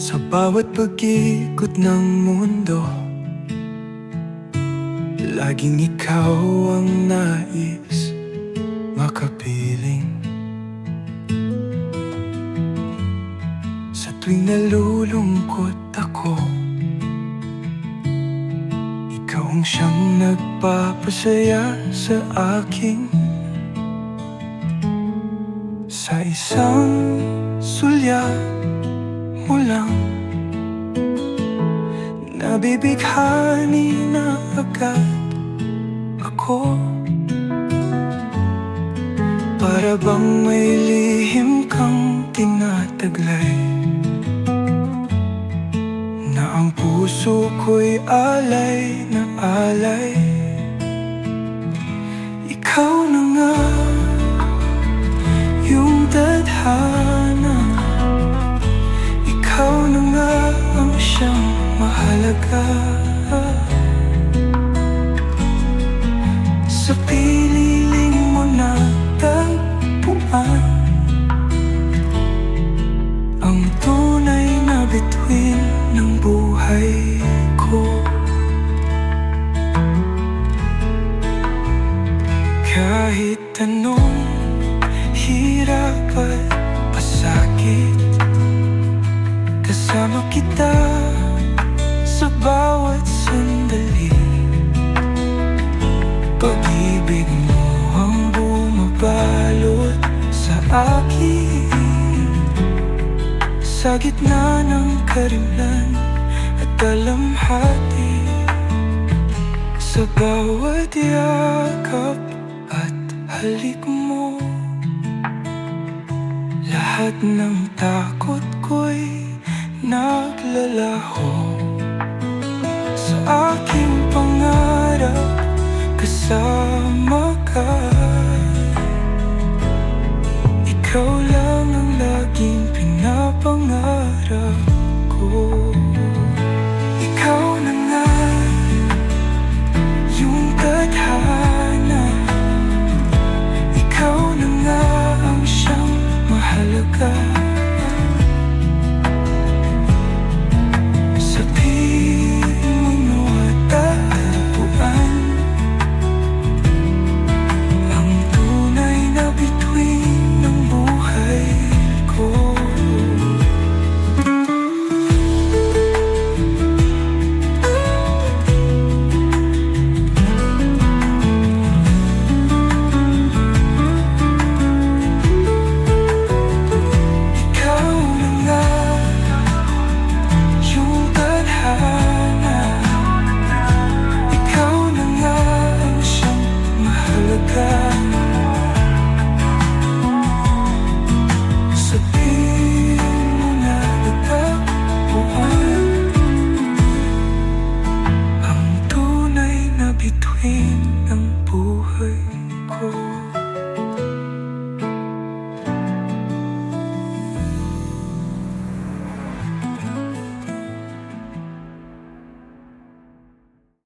Sa bawat pag-ikot ng mundo, laging ikaw ang nais makapiling. Sa tuwing nalulungkot ako, ikaw ang siyang nagpapasaya sa akin. Sa isang sulyap mo lang, nabibighani na agad ako. Para bang may lihim kang tinataglay, na ang puso ko'y alay na alay. Ikaw na nga yung tadhana, ikaw na nga ang siyang mahalaga. Sa piniling mo na tagpuan ang tunay na bituin ng buhay ko. Kahit anong hirap at pasakit, kasama kita sa bawat sandali. Pag-ibig mo ang bumabalot sa akin, sa gitna ng karimlan at dalamhati. Sa bawat yakap at halik mo, lahat ng takot ko'y naglalaho. Sa aking pangarap, kasama ka. Ikaw lang ang laging pinapangarap ko.